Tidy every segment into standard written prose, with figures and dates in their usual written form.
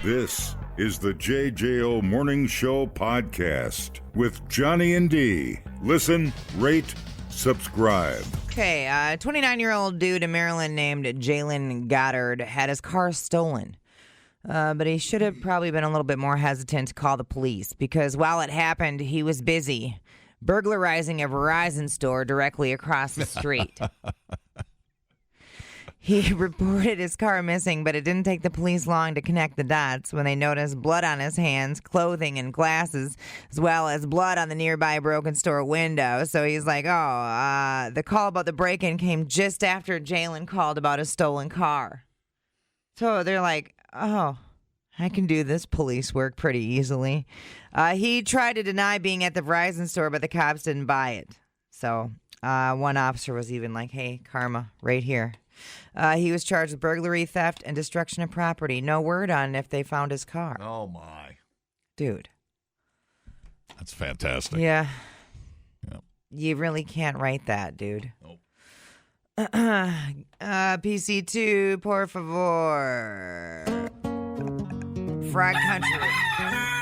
This is the JJO Morning Show podcast with Johnny and D. Listen, rate, subscribe. Okay, a 29-year-old dude in Maryland named Jalen Goddard had his car stolen. But he should have probably been a little bit more hesitant to call the police because while it happened, he was busy burglarizing a Verizon store directly across the street. He reported his car missing, but it didn't take the police long to connect the dots when they noticed blood on his hands, clothing, and glasses, as well as blood on the nearby broken store window. So he's like, the call about the break-in came just after Jalen called about a stolen car. So they're like, oh, I can do this police work pretty easily. He tried to deny being at the Verizon store, but the cops didn't buy it. So one officer was even like, hey, karma, right here. He was charged with burglary, theft, and destruction of property. No word on if they found his car. Oh, my. Dude. That's fantastic. Yeah. Yep. You really can't write that, dude. Nope. PC2, por favor. Fried country.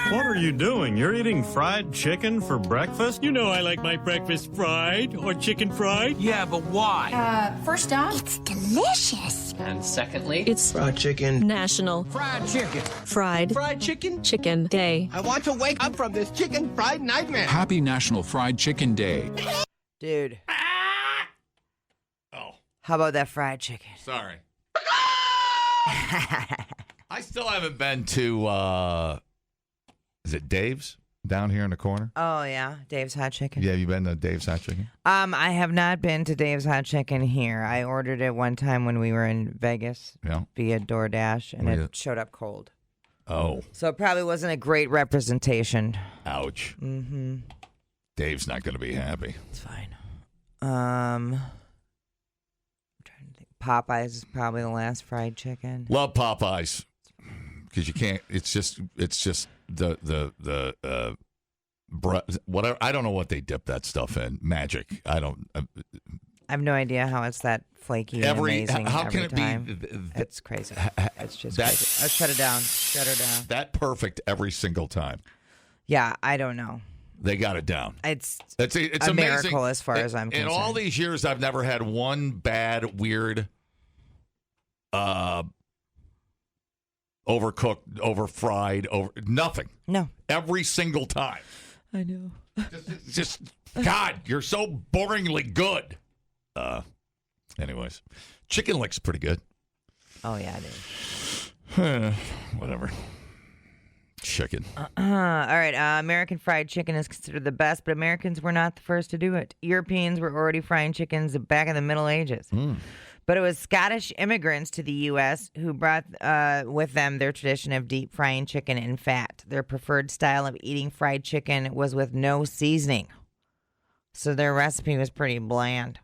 What are you doing? You're eating fried chicken for breakfast? You know I like my breakfast fried or chicken fried. Yeah, but why? First off, it's delicious. And secondly, it's fried chicken. National fried chicken. Fried Chicken Day. I want to wake up from this chicken fried nightmare. Happy National Fried Chicken Day. Dude. Oh. How about that fried chicken? Sorry. I still haven't been to, is it Dave's down here in the corner? Oh, yeah. Dave's Hot Chicken. Yeah, have you been to Dave's Hot Chicken? I have not been to Dave's Hot Chicken here. I ordered it one time when we were in Vegas via DoorDash, and it showed up cold. Oh. So it probably wasn't a great representation. Ouch. Mm-hmm. Dave's not going to be happy. It's fine. I'm trying to think. Popeyes is probably the last fried chicken. Love Popeyes. Because you can't, it's just the whatever. I don't know what they dip that stuff in. Magic. I have no idea how it's that flaky and amazing how every can it time. Be? It's crazy. It's just crazy. I'll shut it down. Shut her down. That perfect every single time. Yeah, I don't know. They got it down. It's a amazing. Miracle as far as I'm concerned. In all these years, I've never had one bad, weird, overcooked, over-fried, nothing. No. Every single time. I know. Just God, you're so boringly good. Anyways, chicken lick's pretty good. Oh, yeah, it is. Whatever. Chicken. All right. American fried chicken is considered the best, but Americans were not the first to do it. Europeans were already frying chickens back in the Middle Ages. But it was Scottish immigrants to the U.S. who brought with them their tradition of deep frying chicken in fat. Their preferred style of eating fried chicken was with no seasoning. So their recipe was pretty bland.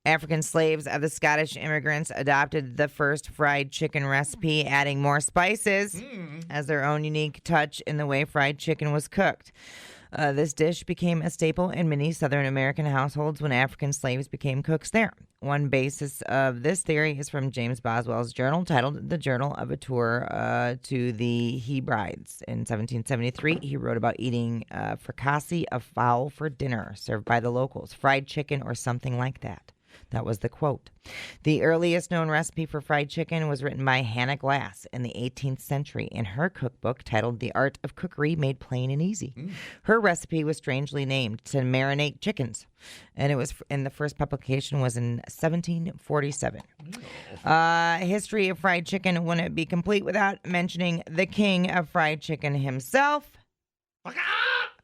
African slaves of the Scottish immigrants adopted the first fried chicken recipe, adding more spices as their own unique touch in the way fried chicken was cooked. This dish became a staple in many Southern American households when African slaves became cooks there. One basis of this theory is from James Boswell's journal titled The Journal of a Tour to the Hebrides. In 1773, he wrote about eating fricassee of fowl for dinner served by the locals, fried chicken or something like that. That was the quote. The earliest known recipe for fried chicken was written by Hannah Glass in the 18th century in her cookbook titled The Art of Cookery Made Plain and Easy. Her recipe was strangely named to marinate chickens, and it was in the first publication was in 1747. History of fried chicken wouldn't be complete without mentioning the king of fried chicken himself,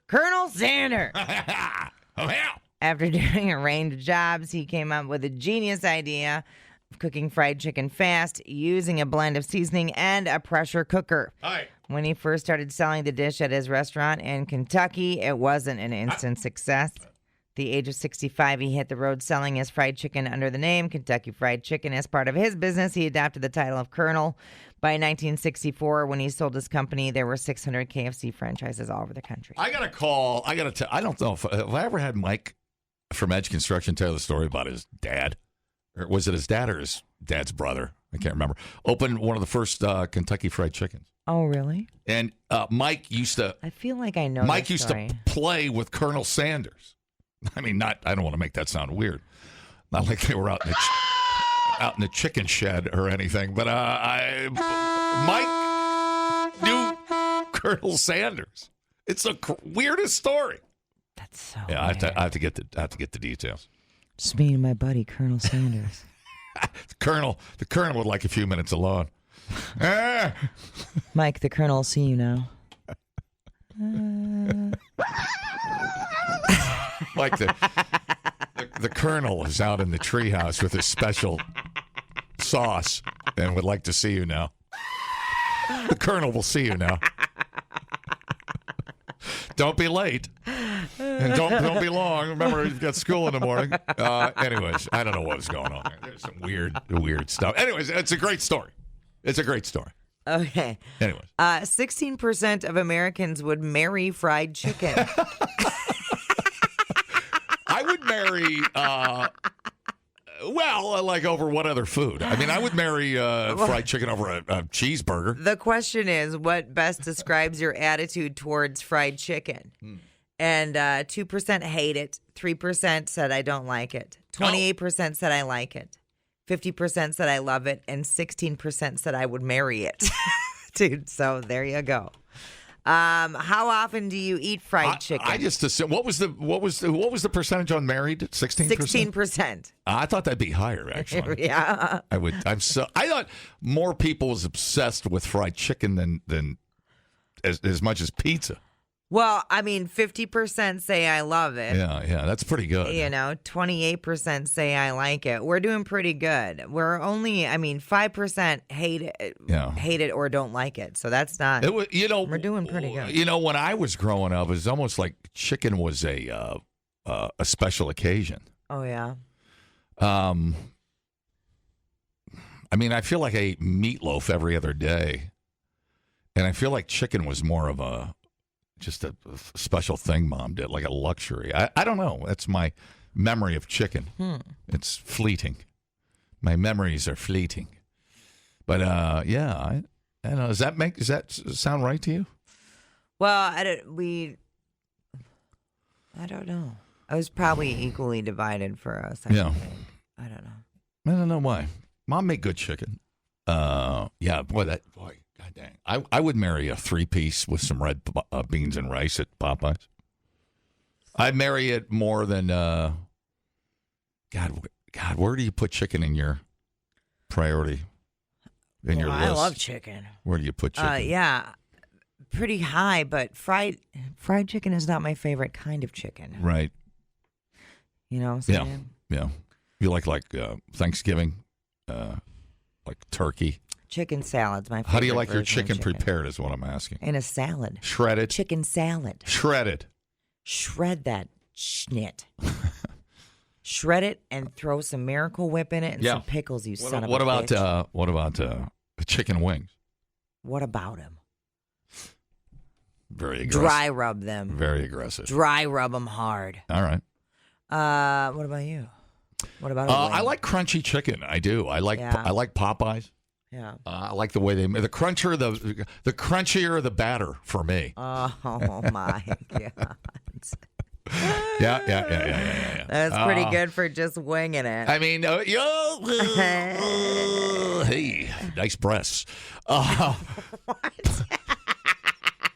Colonel Sanders. Oh, yeah. After doing a range of jobs, he came up with a genius idea of cooking fried chicken fast using a blend of seasoning and a pressure cooker. Hi. When he first started selling the dish at his restaurant in Kentucky, it wasn't an instant success. At the age of 65, he hit the road selling his fried chicken under the name Kentucky Fried Chicken. As part of his business, he adopted the title of Colonel. By 1964, when he sold his company, there were 600 KFC franchises all over the country. I got a call. I don't know if I ever had Mike from Edge Construction tell the story about his dad. Or was it his dad or his dad's brother? I can't remember. Opened one of the first Kentucky Fried Chickens. Oh, really? And Mike used to. I feel like I know. Mike this used story. to play with Colonel Sanders. I mean, not. I don't want to make that sound weird. Not like they were out in the chicken shed or anything. But Mike knew Colonel Sanders. It's the weirdest story. That's so. Yeah, I weird. have to get the details. Just me and my buddy Colonel Sanders. The Colonel would like a few minutes alone. Mike, the Colonel will see you now. Like the Colonel is out in the treehouse with his special sauce and would like to see you now. The Colonel will see you now. Don't be late. And don't be long. Remember, you've got school in the morning. Anyways, I don't know what was going on there. There's some weird stuff. Anyways, it's a great story. It's a great story. Okay. Anyways. 16% of Americans would marry fried chicken. I would marry, like over what other food? I mean, I would marry fried chicken over a cheeseburger. The question is, what best describes your attitude towards fried chicken? And 2% hate it. 3% said I don't like it. 28% said I like it. 50% said I love it. And 16% said I would marry it. Dude, so there you go. How often do you eat fried chicken? I just assumed, what was the percentage on married? 16%? 16%. I thought that'd be higher, actually. Yeah. I thought more people was obsessed with fried chicken than as much as pizza. Well, I mean, 50% say I love it. Yeah, that's pretty good. 28% say I like it. We're doing pretty good. We're only, 5% hate it or don't like it. So that's not. We're doing pretty good. When I was growing up, it was almost like chicken was a special occasion. Oh yeah. I feel like I ate meatloaf every other day, and I feel like chicken was more of just a special thing Mom did, like a luxury. I don't know. That's my memory of chicken. It's fleeting. My memories are fleeting. But I don't know. Does that sound right to you? Well, I don't know. I was probably equally divided for us. I don't know. I don't know why. Mom made good chicken. God dang. I would marry a 3-piece with some red beans and rice at Popeyes. I'd marry it more than, God, where do you put chicken in your priority, in your list? I love chicken. Where do you put chicken? Yeah, pretty high, but fried chicken is not my favorite kind of chicken. Right. You know what I'm saying? Yeah. You like Thanksgiving, like turkey? Chicken salad's my favorite. How do you like your chicken prepared is what I'm asking. In a salad. Shredded? Chicken salad. Shredded. Shred that schnit. Shred it and throw some Miracle Whip in it and some pickles, you son of a bitch. What about chicken wings? What about them? Very aggressive. Dry rub them. Very aggressive. Dry rub them hard. All right. What about you? What about I like crunchy chicken. I do. I like Popeyes. Yeah. I like the way they make the crunchier the batter for me. Oh my God. Yeah. That's pretty good for just winging it. I mean, hey, nice breasts. What?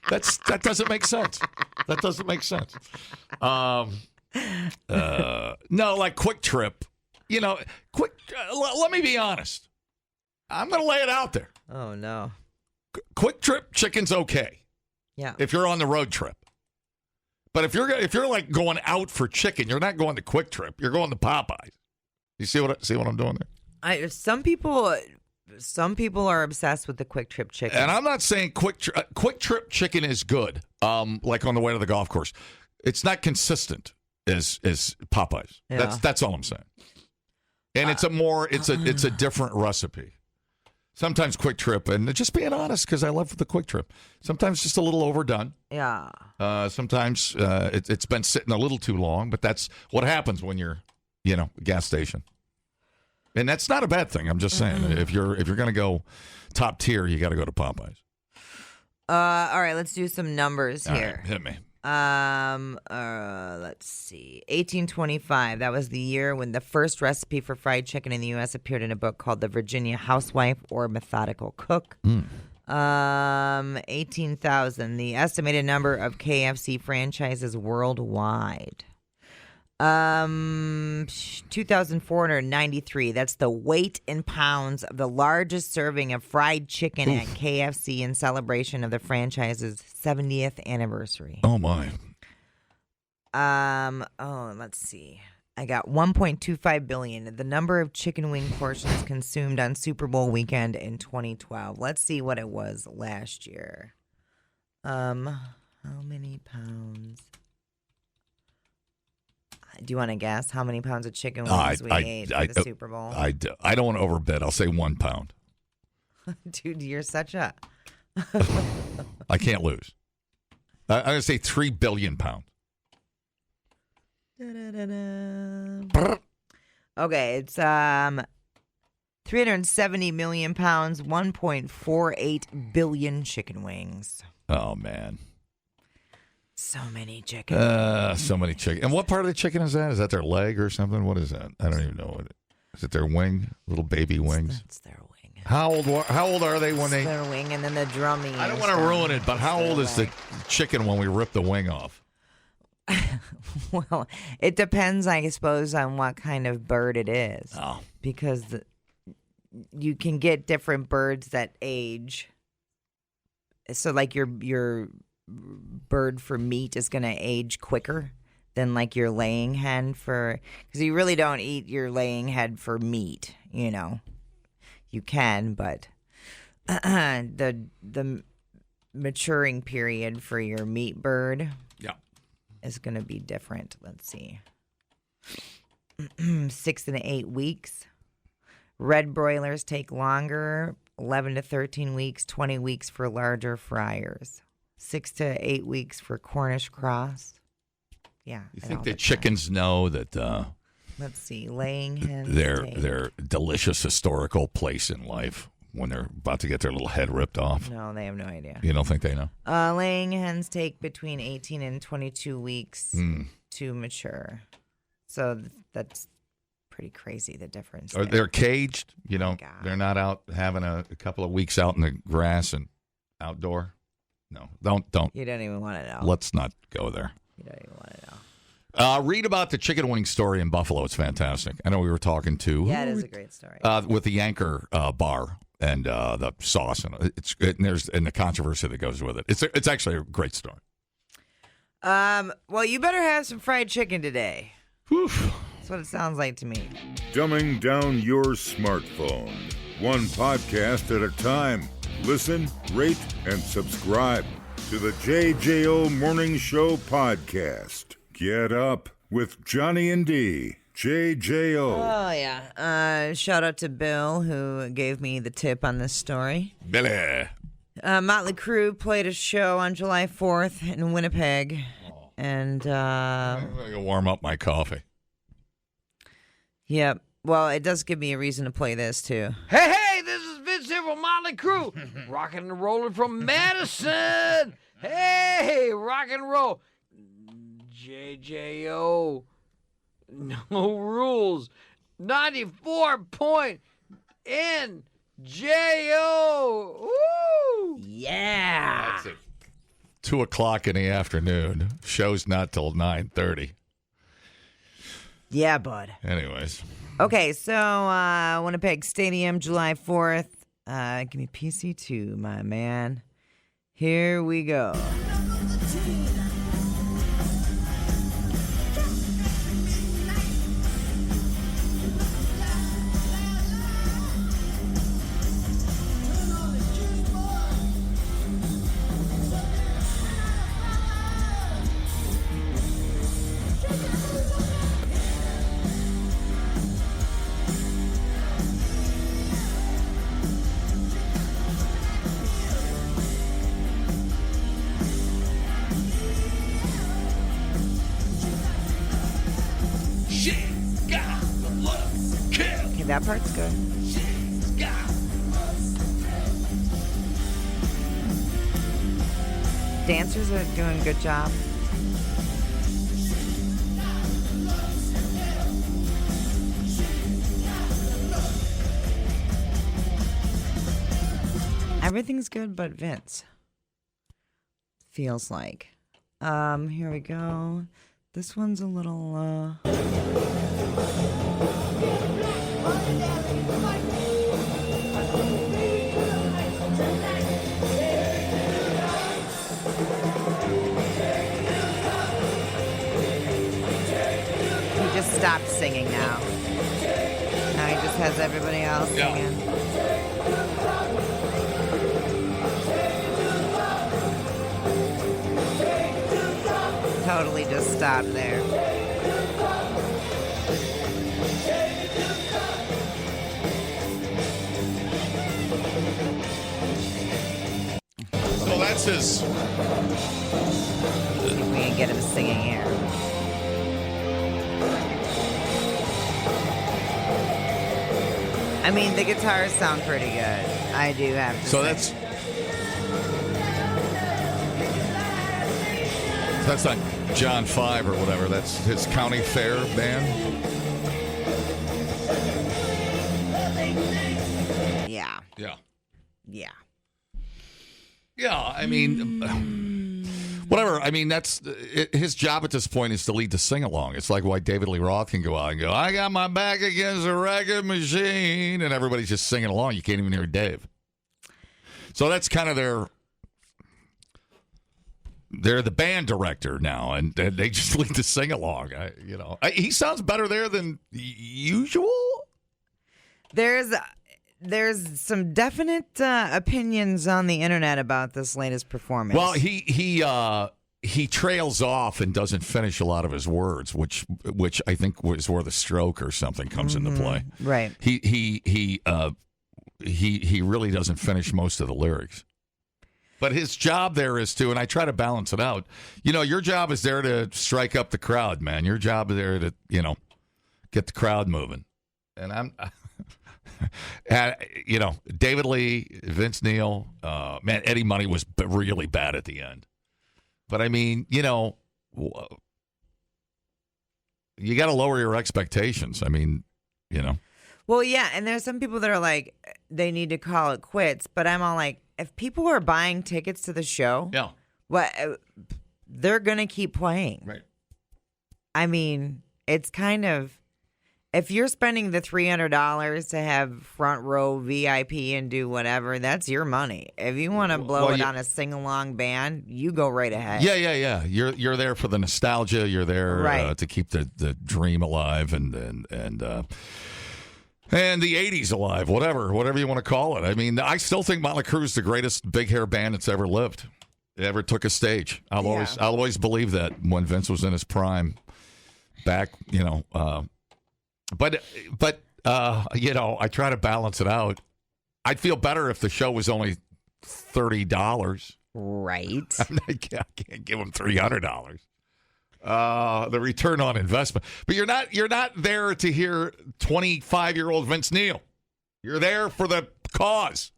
That doesn't make sense. That doesn't make sense. No, like Quick Trip. Let me be honest. I'm going to lay it out there. Oh no. Quick Trip chicken's okay. Yeah. If you're on the road trip. But if you're like going out for chicken, you're not going to Quick Trip. You're going to Popeyes. You see what I'm doing there? Some people are obsessed with the Quick Trip chicken. And I'm not saying Quick Trip chicken is good. Like on the way to the golf course, it's not consistent as Popeyes. Yeah. That's all I'm saying. And it's a different recipe. Sometimes Quick Trip, and just being honest, because I love the Quick Trip. Sometimes just a little overdone. Yeah. Sometimes it's been sitting a little too long, but that's what happens when you're, a gas station. And that's not a bad thing. I'm just saying, if you're going to go top tier, you got to go to Popeyes. All right, let's do some numbers All here. right, hit me. Let's see. 1825. That was the year when the first recipe for fried chicken in the U.S. appeared in a book called The Virginia Housewife or Methodical Cook. 18,000. The estimated number of KFC franchises worldwide. 2,493. That's the weight in pounds of the largest serving of fried chicken at KFC in celebration of the franchise's 70th anniversary. Oh my. Let's see. I got 1.25 billion. The number of chicken wing portions consumed on Super Bowl weekend in 2012. Let's see what it was last year. How many pounds? Do you want to guess how many pounds of chicken wings we ate for the Super Bowl? I don't want to overbid. I'll say 1 pound. Dude, you're such a... I can't lose. I'm going to say 3 billion pounds. Okay, it's 370 million pounds, 1.48 billion chicken wings. Oh, man. So many chicken. So many chicken. And what part of the chicken is that? Is that their leg or something? What is that? I don't even know what it is. It their wing? Little baby wings? That's their wing. How old are they when they... Their wing and then the drumming. I don't want to ruin it, but how old is the chicken when we rip the wing off? Well, it depends, I suppose, on what kind of bird it is. Oh. Because you can get different birds that age. So, like, your bird for meat is going to age quicker than, like, your laying hen for... Because you really don't eat your laying hen for meat, you know. You can, but the maturing period for your meat bird... Yeah. is going to be different. Let's see. 6 and 8 weeks. Red broilers take longer, 11 to 13 weeks, 20 weeks for larger fryers. 6 to 8 weeks for Cornish cross. Yeah. You think the chickens know that let's see, laying hens. their delicious historical place in life when they're about to get their little head ripped off? No, they have no idea. You don't think they know? Laying hens take between 18 and 22 weeks to mature. So that's pretty crazy, the difference. They're caged? You know, God. they're not out having a couple of weeks out in the grass and outdoor? No, don't. You don't even want to know. Let's not go there. You don't even want to know. Read about the chicken wing story in Buffalo. It's fantastic. I know we were talking to... Yeah, it is a great story. With the Anchor bar and the sauce, and and the controversy that goes with it. It's actually a great story. Well, you better have some fried chicken today. Oof. That's what it sounds like to me. Dumbing down your smartphone. One podcast at a time. Listen, rate, and subscribe to the JJO Morning Show podcast. Get up with Johnny and D. JJO. Oh, yeah. Shout out to Bill, who gave me the tip on this story. Billy. Motley Crue played a show on July 4th in Winnipeg. And, I'm going to go warm up my coffee. Yep. Well, it does give me a reason to play this, too. Hey, this is Vince here from Motley Crue. Rocking and rolling from Madison. Hey, rock and roll. JJO. No rules. 94.NJO. Woo! Yeah. That's it. 2 o'clock in the afternoon. Show's not till 9:30. Yeah, bud. Anyways. Okay, so Winnipeg Stadium, July 4th. Give me PC2, my man. Here we go. That part's good. Dancers are doing a good job. Everything's good but Vince. Feels like. Here we go. This one's a little He just stopped singing now. Now he just has everybody else singing. Totally just stopped there. So that's his. See if we can get him singing here. I mean, the guitars sound pretty good. I do have to say. That's not John 5 or whatever. That's his county fair band. Yeah. Yeah. Yeah. Yeah, I mean, whatever. I mean, that's his job at this point is to lead the sing-along. It's like why David Lee Roth can go out and go, I got my back against a record machine, and everybody's just singing along. You can't even hear Dave. So that's kind of they're the band director now, and they just lead the sing-along. He sounds better there than usual. There's some definite opinions on the internet about this latest performance. Well, he trails off and doesn't finish a lot of his words, which I think was where the stroke or something comes into play. Right. He really doesn't finish most of the lyrics. But his job there is to, and I try to balance it out. Your job is there to strike up the crowd, man. Your job is there to, get the crowd moving. And I'm. David Lee, Vince Neil, man, Eddie Money was really bad at the end. But I mean, you got to lower your expectations. I mean, Well, yeah, and there's some people that are like, they need to call it quits. But I'm all like, if people are buying tickets to the show, yeah, they're gonna keep playing. Right. I mean, it's kind of. If you're spending the $300 to have front row VIP and do whatever, that's your money. If you want to blow it on a sing-along band, you go right ahead. Yeah. You're there for the nostalgia. You're there to keep the dream alive and the 80s alive, whatever you want to call it. I mean, I still think Motley Crue is the greatest big hair band that's ever lived, ever took a stage. I'll always believe that when Vince was in his prime, back, But I try to balance it out. I'd feel better if the show was only $30. Right. I can't give them $300. The return on investment. But you're not there to hear 25-year-old Vince Neil. You're there for the cause.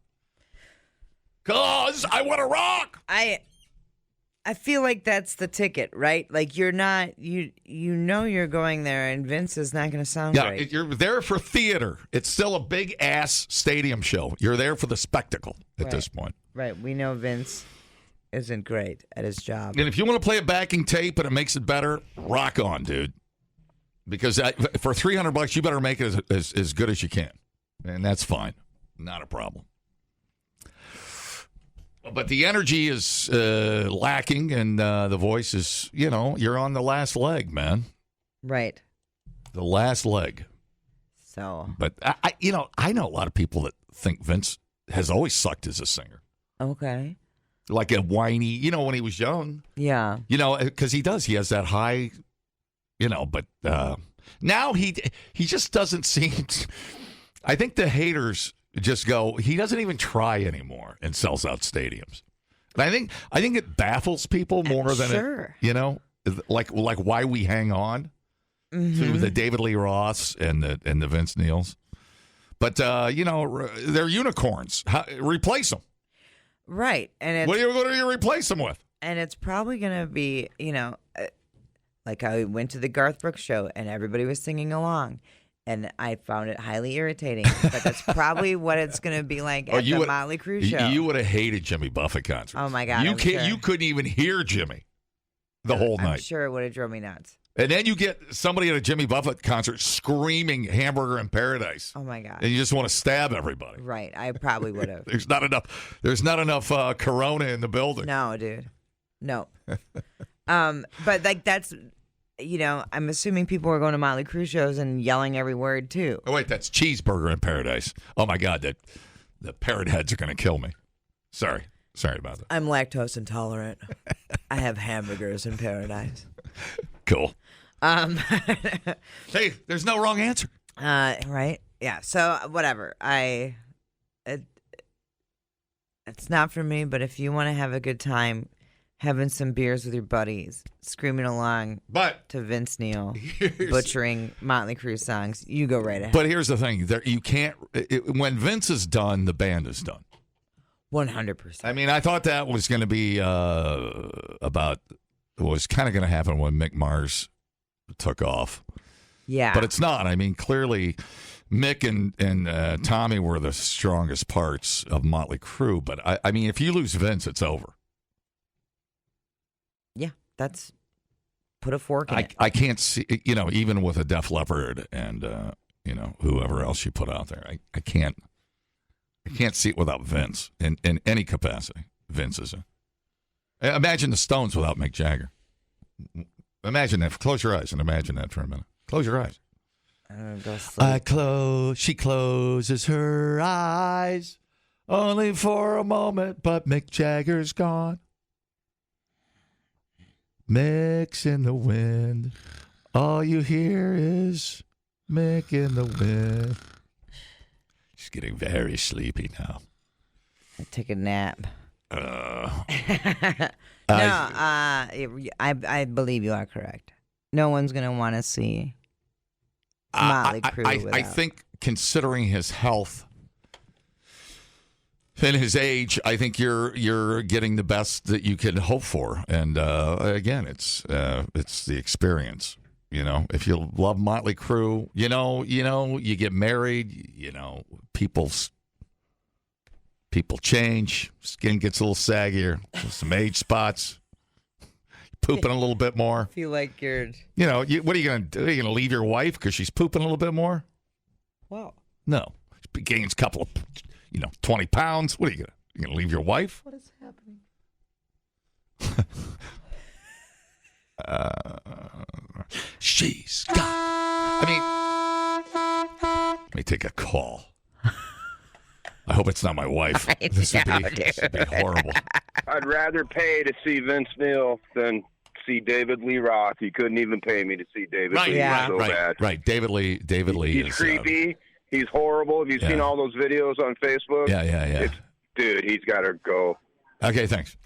Cause I want to rock. I feel like that's the ticket, right? Like you're not, you're going there, and Vince is not going to sound great. You're there for theater. It's still a big ass stadium show. You're there for the spectacle at this point. Right. We know Vince isn't great at his job. And if you want to play a backing tape and it makes it better, rock on, dude. Because for $300, you better make it as good as you can, and that's fine, not a problem. But the energy is lacking, and the voice is, you're on the last leg, man. Right. The last leg. So. But, I know a lot of people that think Vince has always sucked as a singer. Okay. Like a whiny, when he was young. Yeah. Because he does. He has that high, but now he just doesn't seem. I think the haters just go, he doesn't even try anymore and sells out stadiums. And I think it baffles people more than like why we hang on to the David Lee Roths and the Vince Neils. But, they're unicorns. Replace them. Right. And What do you replace them with? And it's probably going to be, like I went to the Garth Brooks show and everybody was singing along. And I found it highly irritating. But that's probably what it's going to be like at the Motley Crue show. You would have hated Jimmy Buffett concerts. Oh, my God. You couldn't even hear Jimmy the whole night. I'm sure it would have drove me nuts. And then you get somebody at a Jimmy Buffett concert screaming "Hamburger in Paradise." Oh my God! And you just want to stab everybody. Right, I probably would have. There's not enough Corona in the building. No, dude, no. But like that's, I'm assuming people are going to Motley Crue shows and yelling every word too. Oh wait, that's Cheeseburger in Paradise. Oh my God, the parrot heads are going to kill me. Sorry about that. I'm lactose intolerant. I have hamburgers in paradise. Cool. Hey, there's no wrong answer. Right? Yeah. So whatever. It's not for me. But if you want to have a good time, having some beers with your buddies, screaming along, to Vince Neil, butchering Motley Crue songs, you go right ahead. But here's the thing: you can't. When Vince is done, the band is done. 100%. I mean, I thought that was going to be was kind of going to happen when Mick Mars took off. Yeah. But it's not. I mean, clearly Mick and Tommy were the strongest parts of Motley Crue. But, I mean, if you lose Vince, it's over. Yeah, that's put a fork in it. I can't see, even with a Def Leppard and, whoever else you put out there. I can't see it without Vince in any capacity. Vince is in. Imagine the Stones without Mick Jagger. Imagine that. Close your eyes and imagine that for a minute. Close your eyes. She closes her eyes only for a moment, but Mick Jagger's gone. Mick's in the wind. All you hear is Mick in the wind. She's getting very sleepy now. I took a nap. I believe you are correct. No one's going to want to see Motley Crue. I think, considering his health and his age, I think you're getting the best that you could hope for. And again, it's the experience. If you love Motley Crue, you get married. People change. Skin gets a little saggier. Some age spots. Pooping a little bit more. I feel like you're... what are you going to do? Are you going to leave your wife because she's pooping a little bit more? Well... No. She gains a couple of, 20 pounds. What are you going to leave your wife? What is happening? She's got... let me take a call. I hope it's not my wife. This would be horrible. I'd rather pay to see Vince Neil than see David Lee Roth. You couldn't even pay me to see David Lee. Yeah. So bad. Right. David Lee He's is creepy. He's horrible. Have you seen all those videos on Facebook? Yeah. Dude, he's got to go. Okay, thanks.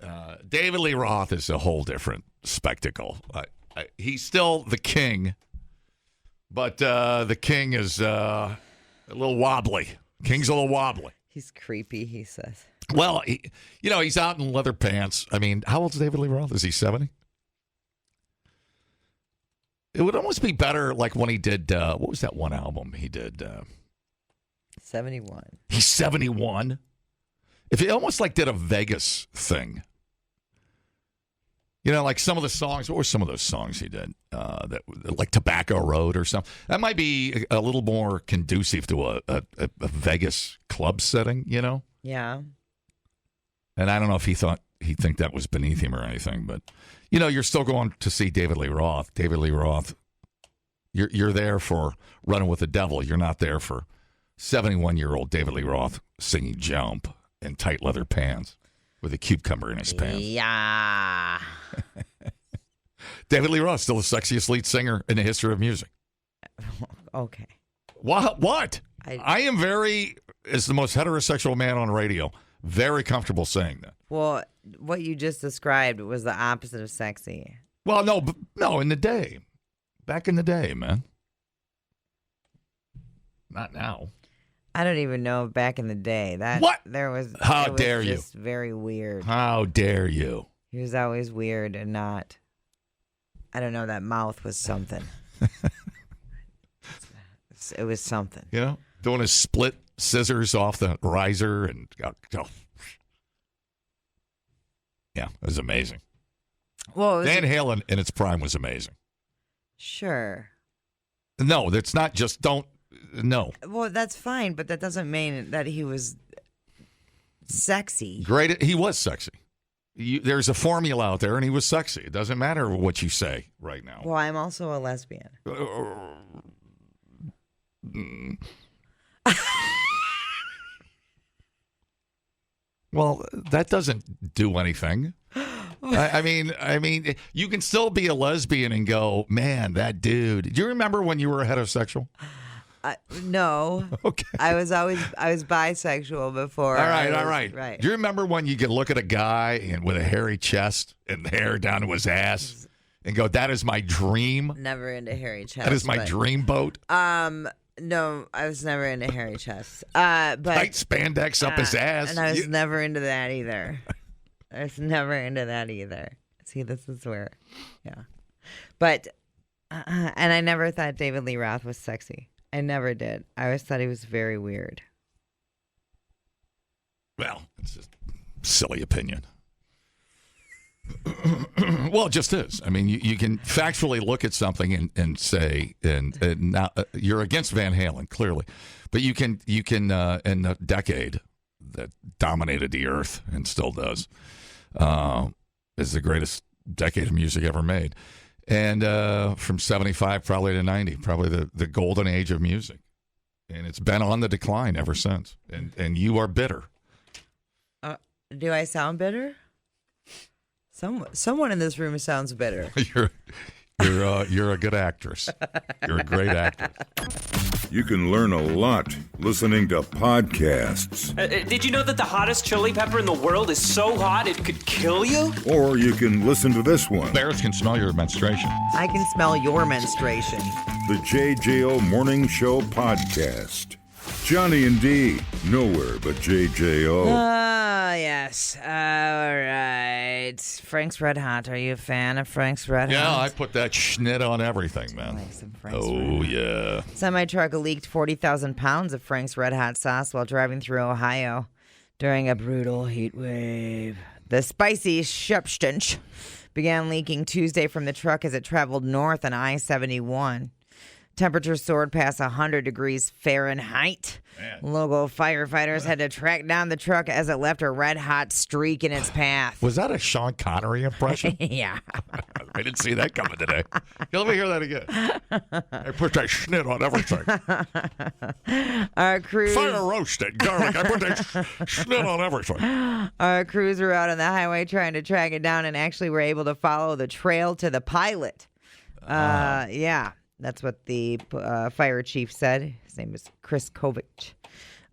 David Lee Roth is a whole different spectacle. He's still the king, but the king is a little wobbly. King's a little wobbly. He's creepy, he says. Well, he's out in leather pants. I mean, how old is David Lee Roth? Is he 70? It would almost be better like when he did, what was that one album he did? 71. He's 71? If he almost like did a Vegas thing. Like some of the songs, what were some of those songs he did? That like Tobacco Road or something. That might be a little more conducive to a Vegas club setting, Yeah. And I don't know if he'd think that was beneath him or anything, but you're still going to see David Lee Roth. David Lee Roth, you're there for Running with the Devil. You're not there for 71-year-old David Lee Roth singing Jump in tight leather pants with a cucumber in his pants. Yeah. David Lee Roth, still the sexiest lead singer in the history of music. Okay. What? I am as the most heterosexual man on radio, very comfortable saying that. Well, what you just described was the opposite of sexy. Well, no, in the day. Back in the day, man. Not now. I don't even know back in the day that What? there was. How it was dare you? just very weird. How dare you? He was always weird and not. I don't know. That mouth was something. It was something. You know, doing his split scissors off the riser and yeah, it was amazing. Well, Van Halen in its prime was amazing. Sure. No, that's not just no. Well, that's fine, but that doesn't mean that he was sexy. Great. He was sexy. There's a formula out there, and he was sexy. It doesn't matter what you say right now. Well, I'm also a lesbian. Well, that doesn't do anything. I mean, you can still be a lesbian and go, man, that dude. Do you remember when you were a heterosexual? No. Okay. I was bisexual before. All right. Right. Do you remember when you could look at a guy and with a hairy chest and hair down to his ass and go, that is my dream? Never into hairy chest. That is my dream boat? No, I was never into hairy chests. But tight spandex up his ass. And I was never into that either. I was never into that either. See, this is where, yeah. But, and I never thought David Lee Roth was sexy. I never did. I always thought he was very weird. Well, it's just a silly opinion. Well, it just is. I mean, you can factually look at something and say, and now you're against Van Halen, clearly, but you can in a decade that dominated the earth and still does, is the greatest decade of music ever made. And from 75 probably to 90, probably the golden age of music. And it's been on the decline ever since. And you are bitter. Do I sound bitter? Someone in this room sounds bitter. You're a good actress. You're a great actress. You can learn a lot listening to podcasts. Did you know that the hottest chili pepper in the world is so hot it could kill you? Or you can listen to this one. Bears can smell your menstruation. I can smell your menstruation. The JJO Morning Show Podcast. Johnny and D, nowhere but JJO. Yes. All right. Frank's Red Hot. Are you a fan of Frank's Red Hot? Yeah, I put that schnit on everything, man. Like some Frank's oh, Red Hot. yeah. Semi-truck leaked 40,000 pounds of Frank's Red Hot sauce while driving through Ohio during a brutal heat wave. The spicy substance began leaking Tuesday from the truck as it traveled north on I-71. Temperatures soared past 100 degrees Fahrenheit. Man. Local firefighters had to track down the truck as it left a red-hot streak in its path. Was that a Sean Connery impression? Yeah. I didn't see that coming today. Let me hear that again. I put that schnit on everything. Our crews... Fire roasted garlic. I put that schnit on everything. Our crews were out on the highway trying to track it down and actually were able to follow the trail to the pilot. Yeah. That's what the fire chief said. His name is Chris Kovich.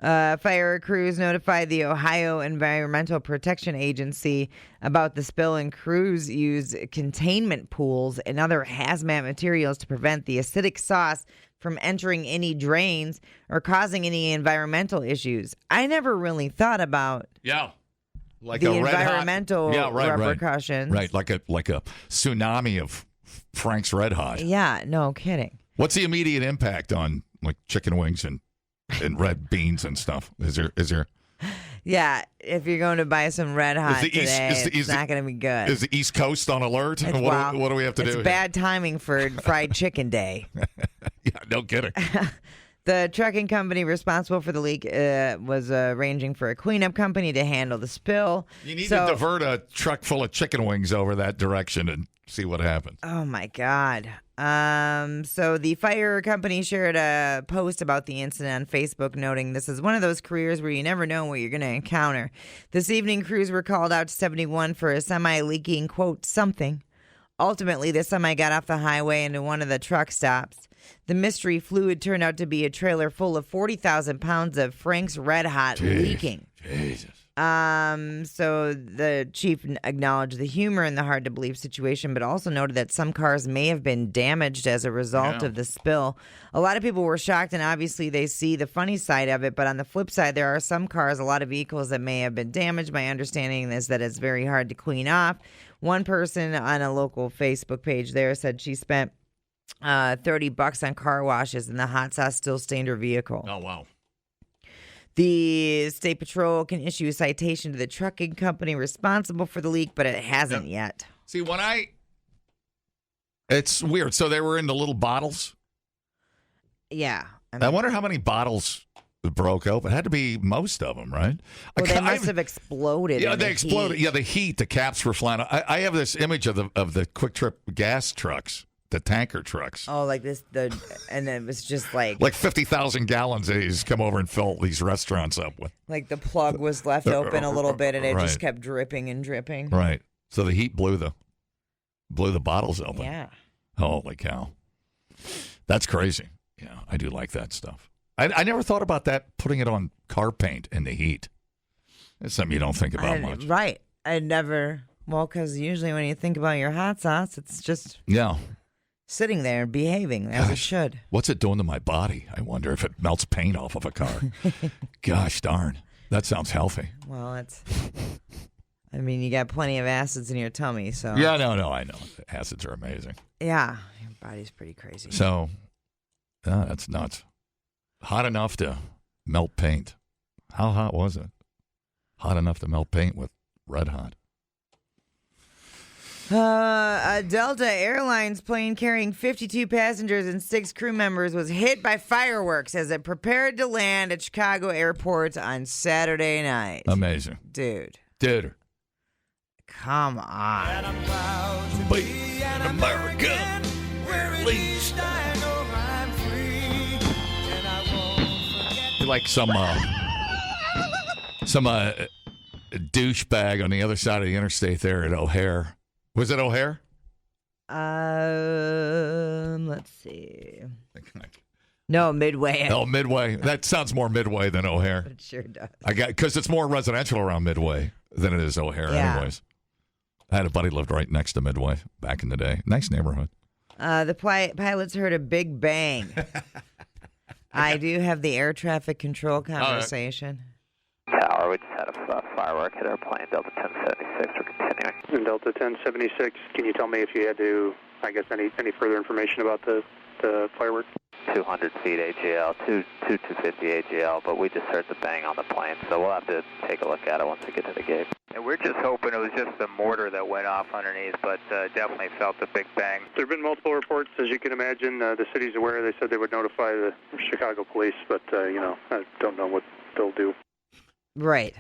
Fire crews notified the Ohio Environmental Protection Agency about the spill, and crews used containment pools and other hazmat materials to prevent the acidic sauce from entering any drains or causing any environmental issues. I never really thought about like the a environmental repercussions. Right, like a tsunami of Frank's Red Hot. Yeah, no kidding. What's the immediate impact on like chicken wings and red beans and stuff? Is there? Yeah, if you're going to buy some Red Hot today, it's not going to be good. Is the East Coast on alert? What do we have to do? It's bad timing for Fried Chicken Day. Yeah, no kidding. The trucking company responsible for the leak was arranging for a cleanup company to handle the spill. You need to divert a truck full of chicken wings over that direction and see what happens. Oh, my God. So the fire company shared a post about the incident on Facebook, noting this is one of those careers where you never know what you're going to encounter. This evening, crews were called out to 71 for a semi leaking, quote, something. Ultimately, the semi got off the highway into one of the truck stops. The mystery fluid turned out to be a trailer full of 40,000 pounds of Frank's Red Hot leaking. Jesus. So the chief acknowledged the humor in the hard-to-believe situation, but also noted that some cars may have been damaged as a result of the spill. A lot of people were shocked, and obviously they see the funny side of it, but on the flip side, there are some cars, a lot of vehicles that may have been damaged. My understanding is that it's very hard to clean off. One person on a local Facebook page there said she spent $30 on car washes, and the hot sauce still stained her vehicle. Oh, wow. The State Patrol can issue a citation to the trucking company responsible for the leak, but it hasn't yet. See, it's weird. So they were in the little bottles? Yeah. I wonder how many bottles broke open. It had to be most of them, right? Well, they must have exploded. Yeah, in they the exploded. heat. Yeah, the heat, the caps were flying. I have this image of the Quick Trip gas trucks. The tanker trucks. Oh, like this, and it was just like 50,000 gallons they just come over and fill these restaurants up with. Like the plug was left open a little bit, and it Right. just kept dripping and dripping. Right. So the heat blew the bottles open. Yeah. Holy cow. That's crazy. Yeah, I do like that stuff. I never thought about that, putting it on car paint in the heat. It's something you don't think about much. Right. I never. Well, because usually when you think about your hot sauce, it's just sitting there behaving as it should. What's it doing to my body? I wonder if it melts paint off of a car. Gosh darn. That sounds healthy. Well, you got plenty of acids in your tummy, so. Yeah, no, I know. Acids are amazing. Yeah, your body's pretty crazy. So, that's nuts. Hot enough to melt paint. How hot was it? Hot enough to melt paint with red hot. A Delta Airlines plane carrying 52 passengers and 6 crew members was hit by fireworks as it prepared to land at Chicago airports on Saturday night. Amazing. Dude. Come on. Be an American, at least. Like some douchebag on the other side of the interstate there at O'Hare. Was it O'Hare? Let's see. No, Midway. Oh, Midway. That sounds more Midway than O'Hare. It sure does. Because it's more residential around Midway than it is O'Hare anyways. I had a buddy lived right next to Midway back in the day. Nice neighborhood. The pilots heard a big bang. I do have the air traffic control conversation. Tower, we just had a firework hit our plane, Delta 1076. We're continuing. Delta 1076, can you tell me if you had to, any further information about the firework? 200 feet AGL, 250 AGL, but we just heard the bang on the plane, so we'll have to take a look at it once we get to the gate. And we're just hoping it was just the mortar that went off underneath, but definitely felt a big bang. There have been multiple reports, as you can imagine. The city's aware. They said they would notify the Chicago police, but, I don't know what they'll do. Right.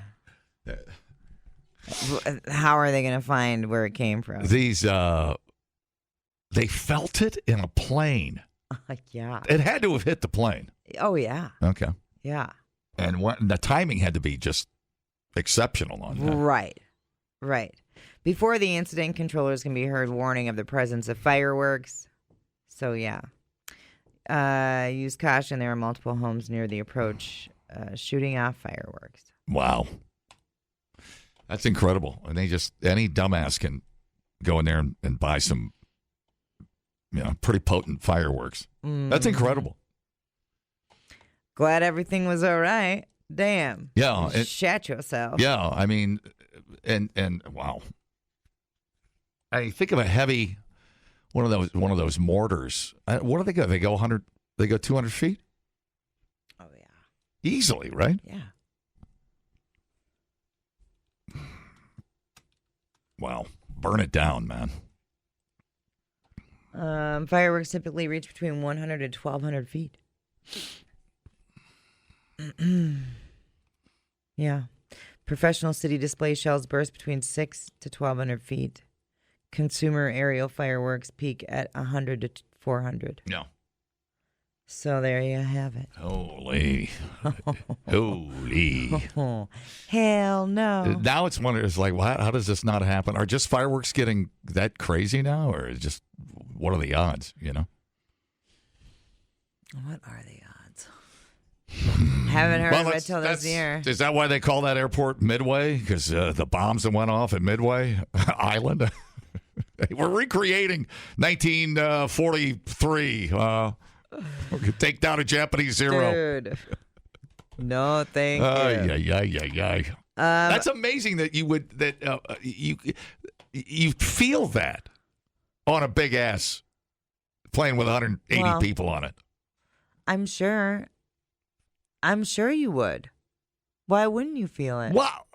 How are they going to find where it came from? These, they felt it in a plane. Yeah. It had to have hit the plane. Oh, yeah. Okay. Yeah. And the timing had to be just exceptional on that. Right. Before the incident, controllers can be heard warning of the presence of fireworks. So, yeah. Use caution. There are multiple homes near the approach shooting off fireworks. Wow. That's incredible. And any dumbass can go in there and buy some, pretty potent fireworks. That's incredible. Glad everything was all right. Damn. Yeah. Shat yourself. Yeah. And wow. I think of a heavy, one of those mortars. What do they go? They go 100. They go 200 feet. Oh yeah. Easily, right? Yeah. Wow. Burn it down, man. Fireworks typically reach between 100 and 1,200 feet. Yeah. Professional city display shells burst between 6 to 1,200 feet. Consumer aerial fireworks peak at 100 to 400. Yeah. So there you have it. Holy. Holy. Oh, hell no. Now it's like, well, how does this not happen? Are just fireworks getting that crazy now? Or just, what are the odds, What are the odds? Haven't heard of it till this year. Is that why they call that airport Midway? Because the bombs that went off at Midway Island? We're recreating 1943. We could take down a Japanese Zero. Dude. No, thank you. That's amazing that you feel that on a big ass plane with 180 people on it. I'm sure you would. Why wouldn't you feel it? Well,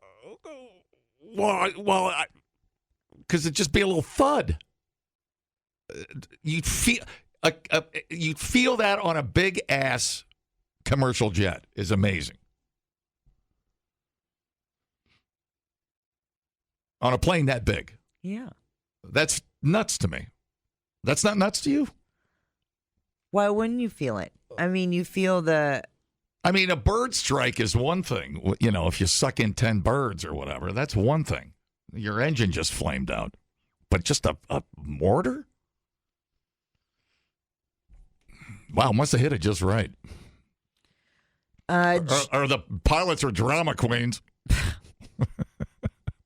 because it'd just be a little thud. You'd feel that on a big ass commercial jet is amazing. On a plane that big. Yeah. That's nuts to me. That's not nuts to you? Why wouldn't you feel it? I mean, you feel the... I mean, a bird strike is one thing. You know, if you suck in 10 birds or whatever, that's one thing. Your engine just flamed out. But just a mortar? Wow, must have hit it just right. Or the pilots are drama queens.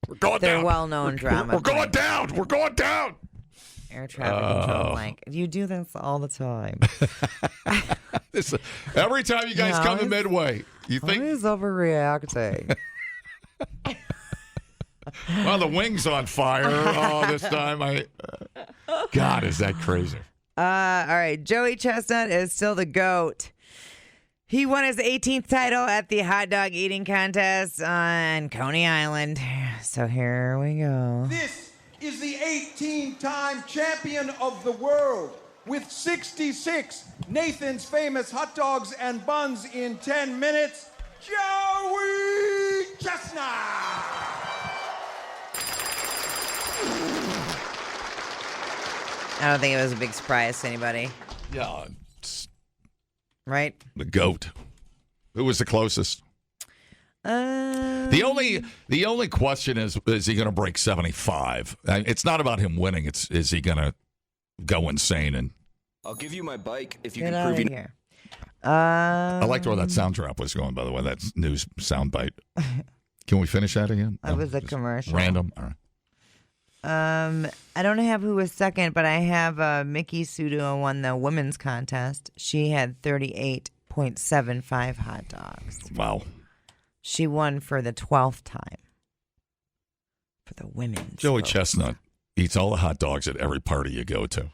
We're going They're down. well-known drama. We're going down. We're going down. Air traffic control blank. You do this all the time. Every time you guys come to Midway, you think he's overreacting. Well, the wing's on fire. Oh, this time God, is that crazy? All right, Joey Chestnut is still the GOAT. He won his 18th title at the hot dog eating contest on Coney Island. So here we go. This is the 18-time champion of the world with 66 Nathan's Famous hot dogs and buns in 10 minutes, Joey Chestnut! I don't think it was a big surprise to anybody. Yeah. Right? The GOAT. Who was the closest? The only question is he going to break 75? It's not about him winning. Is he going to go insane? And I'll give you my bike if you Get can out prove of you. here. I liked where that sound drop was going, by the way. That's news sound bite. Can we finish that again? That was a commercial. Random? All right. I don't have who was second, but I have Mickey Sudo won the women's contest. She had 38.75 hot dogs. Wow. She won for the 12th time for the women's. Joey vote. Chestnut eats all the hot dogs at every party you go to.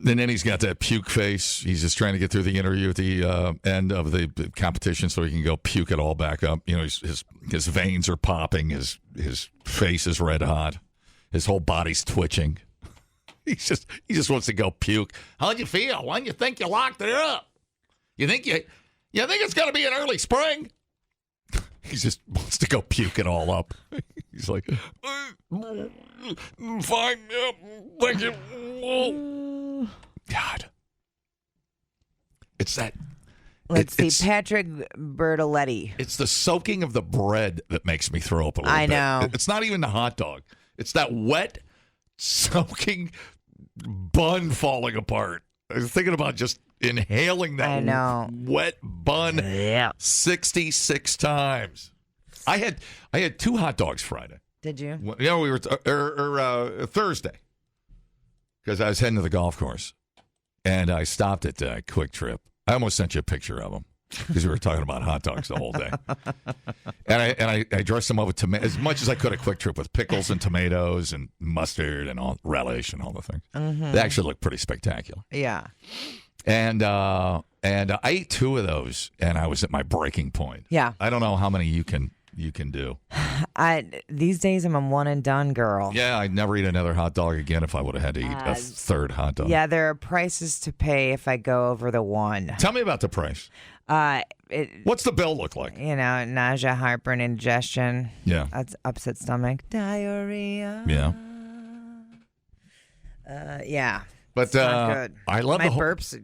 And then he's got that puke face. He's just trying to get through the interview at the end of the competition so he can go puke it all back up. You know, his veins are popping. His face is red hot. His whole body's twitching. He just wants to go puke. How'd you feel? When you think you locked it up? You think it's going to be an early spring? He just wants to go puke it all up. He's like, fine, yeah, thank you. God. It's that. Let's see, Patrick Bertoletti. It's the soaking of the bread that makes me throw up a little bit. I know. It's not even the hot dog. It's that wet, soaking bun falling apart. I was thinking about just inhaling that wet bun 66 times. I had 2 hot dogs Friday. Did you? Yeah, we were Thursday because I was heading to the golf course, and I stopped at Quick Trip. I almost sent you a picture of them because we were talking about hot dogs the whole day. And I dressed them up with as much as I could at Quick Trip with pickles and tomatoes and mustard and all relish and all the things. Mm-hmm. They actually look pretty spectacular. Yeah. And I ate 2 of those, and I was at my breaking point. Yeah. I don't know how many you can do. These days I'm a one and done girl. Yeah, I'd never eat another hot dog again if I would have had to eat a third hot dog. Yeah, there are prices to pay if I go over the 1. Tell me about the price. What's the bill look like? You know, nausea, heartburn, indigestion. Yeah. That's upset stomach, diarrhea. Yeah. Yeah. But it's not good. I love my the whole... burps.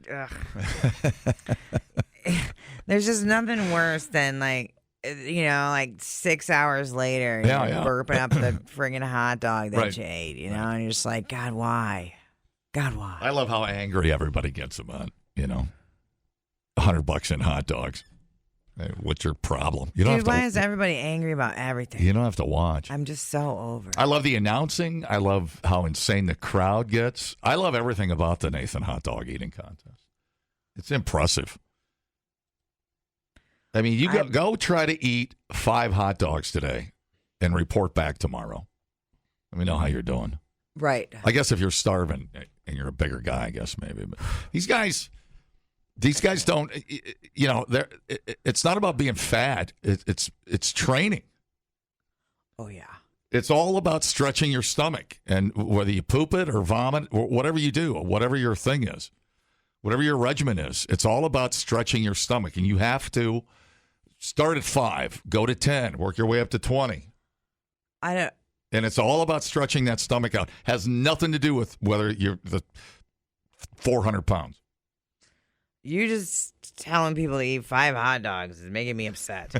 There's just nothing worse than like 6 hours later, burping up the friggin' hot dog that you ate. You know, and you're just like, God, why? God, why? I love how angry everybody gets about. You know. $100 in hot dogs. Hey, what's your problem? You don't Dude, why is everybody angry about everything? You don't have to watch. I'm just so over it. I love the announcing. I love how insane the crowd gets. I love everything about the Nathan hot dog eating contest. It's impressive. I mean, you go try to eat 5 hot dogs today and report back tomorrow. Let me know how you're doing. Right. I guess if you're starving and you're a bigger guy, I guess maybe. But these guys don't, it's not about being fat. It's training. Oh, yeah. It's all about stretching your stomach. And whether you poop it or vomit or whatever you do, or whatever your thing is, whatever your regimen is, it's all about stretching your stomach. And you have to start at 5, go to 10, work your way up to 20. And it's all about stretching that stomach out. Has nothing to do with whether you're the 400 pounds. You just telling people to eat 5 hot dogs is making me upset.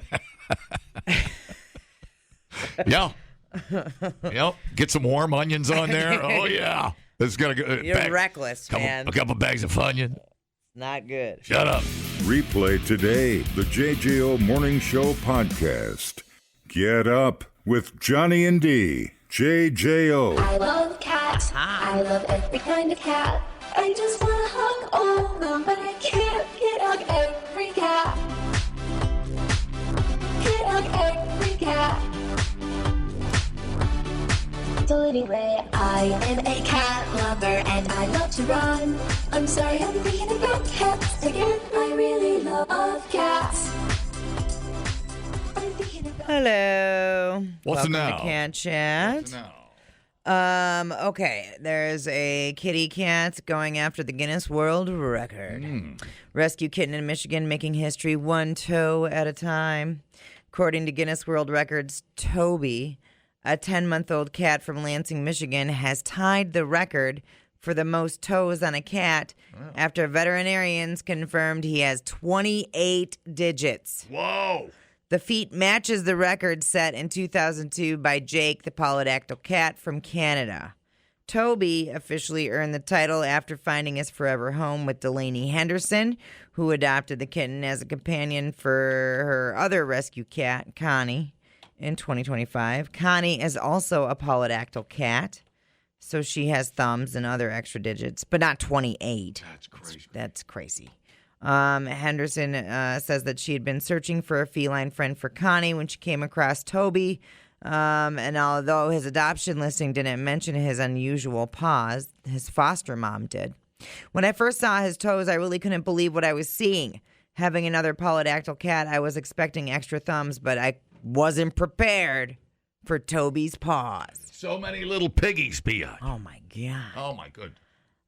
Yeah. Yep. Get some warm onions on there. Oh, yeah. It's gonna go. You're reckless, man. A couple bags of onion. Not good. Shut up. Replay today the JJO Morning Show podcast. Get up with Johnny and D. JJO. I love cats. I love every kind of cat. I just want to hug all of them, but I can't hug every cat. Can't hug every cat. So anyway, I am a cat lover and I love to run. I'm sorry, I'm thinking about cats again. I really love cats. Hello. What's Welcome now? to Cat Chat. Okay, there's a kitty cat going after the Guinness World Record. Rescue kitten in Michigan making history 1 toe at a time. According to Guinness World Records, Toby, a 10-month-old cat from Lansing, Michigan, has tied the record for the most toes on a cat after veterinarians confirmed he has 28 digits. Whoa. The feat matches the record set in 2002 by Jake, the polydactyl cat from Canada. Toby officially earned the title after finding his forever home with Delaney Henderson, who adopted the kitten as a companion for her other rescue cat, Connie, in 2025. Connie is also a polydactyl cat, so she has thumbs and other extra digits, but not 28. That's crazy. That's crazy. Henderson says that she had been searching for a feline friend for Connie when she came across Toby. And although his adoption listing didn't mention his unusual paws, his foster mom did. When I first saw his toes, I really couldn't believe what I was seeing. Having another polydactyl cat, I was expecting extra thumbs, but I wasn't prepared for Toby's paws. So many little piggies, Pia. Oh, my God. Oh, my goodness.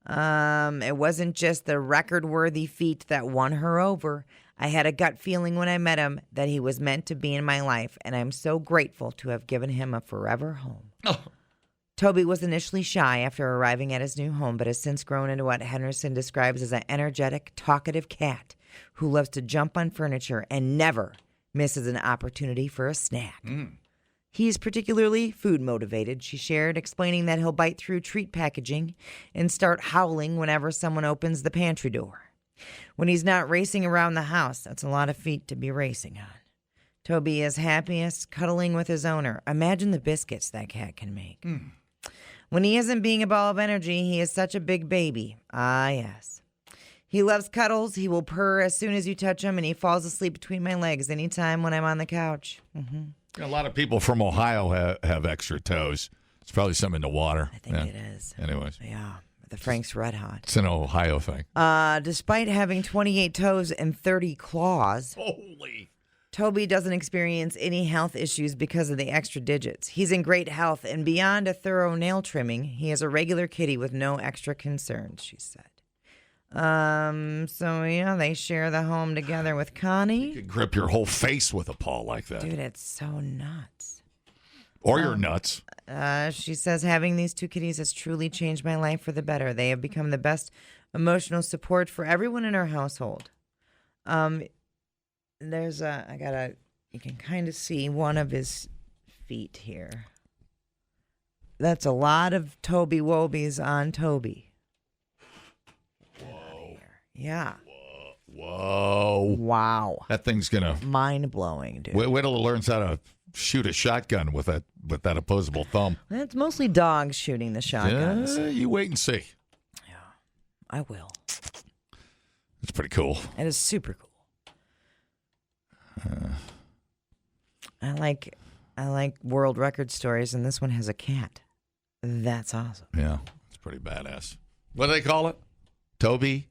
It wasn't just the record-worthy feat that won her over. I had a gut feeling when I met him that he was meant to be in my life, and I'm so grateful to have given him a forever home. Oh. Toby was initially shy after arriving at his new home, but has since grown into what Henderson describes as an energetic, talkative cat who loves to jump on furniture and never misses an opportunity for a snack. He's particularly food motivated, she shared, explaining that he'll bite through treat packaging and start howling whenever someone opens the pantry door. When he's not racing around the house, that's a lot of feet to be racing on. Toby is happiest cuddling with his owner. Imagine the biscuits that cat can make. When he isn't being a ball of energy, he is such a big baby. Ah, yes. He loves cuddles. He will purr as soon as you touch him, and he falls asleep between my legs anytime when I'm on the couch. A lot of people from Ohio have extra toes. It's probably something in the water. I think it is. Anyways. Yeah. The Frank's Red Hot. It's an Ohio thing. Despite having 28 toes and 30 claws, Toby doesn't experience any health issues because of the extra digits. He's in great health, and beyond a thorough nail trimming, he is a regular kitty with no extra concerns, she said. So, yeah, they share the home together with Connie. You could grip your whole face with a paw like that. Dude, it's so nuts. Or your nuts. She says, having these 2 kitties has truly changed my life for the better. They have become the best emotional support for everyone in our household. You can kind of see one of his feet here. That's a lot of Toby Wobies on Toby. Whoa. Yeah. Whoa. Wow. That thing's going to... Mind-blowing, dude. Wait till it learns how to shoot a shotgun with that opposable thumb. It's mostly dogs shooting the shotguns. You wait and see. Yeah, I will. It's pretty cool. It is super cool. I like world record stories, and this one has a cat. That's awesome. Yeah, it's pretty badass. What do they call it? Toby,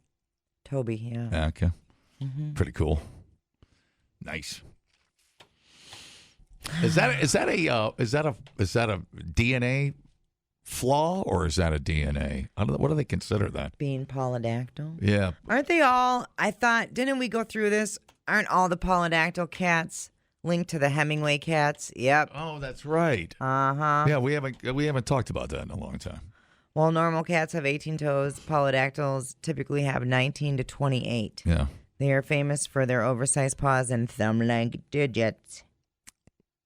yeah. Yeah, okay. Mm-hmm. Pretty cool. Nice. Is that a DNA flaw, or is that a DNA? What do they consider that? Being polydactyl. Yeah. Aren't they all? I thought, didn't we go through this? Aren't all the polydactyl cats linked to the Hemingway cats? Yep. Oh, that's right. Uh-huh. Yeah, we haven't talked about that in a long time. Well, normal cats have 18 toes. Polydactyls typically have 19 to 28. Yeah. They are famous for their oversized paws and thumb-like digits.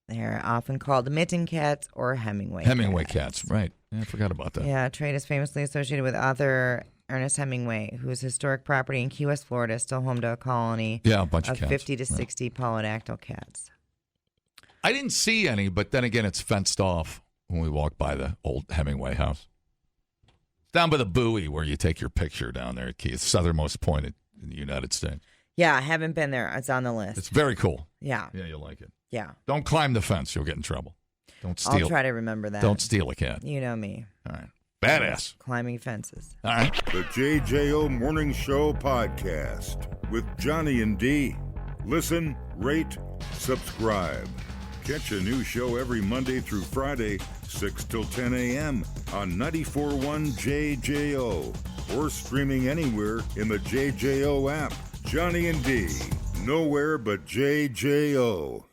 They are often called mitten cats or Hemingway cats, right. Yeah, I forgot about that. Yeah, trait is famously associated with author Ernest Hemingway, whose historic property in Key West, Florida, is still home to a colony a bunch of cats. 50 to 60 polydactyl cats. I didn't see any, but then again, it's fenced off when we walk by the old Hemingway house. It's down by the buoy where you take your picture down there at Key. It's southernmost point in the United States. Yeah, I haven't been there. It's on the list. It's very cool. Yeah. Yeah, you'll like it. Yeah. Don't climb the fence. You'll get in trouble. Don't steal. I'll try to remember that. Don't steal a cat. You know me. All right. Badass. Climbing fences. All right. The JJO Morning Show podcast with Johnny and D. Listen, rate, subscribe. Catch a new show every Monday through Friday, 6 till 10 a.m. on 94.1 JJO or streaming anywhere in the JJO app. Johnny and D. Nowhere but JJO.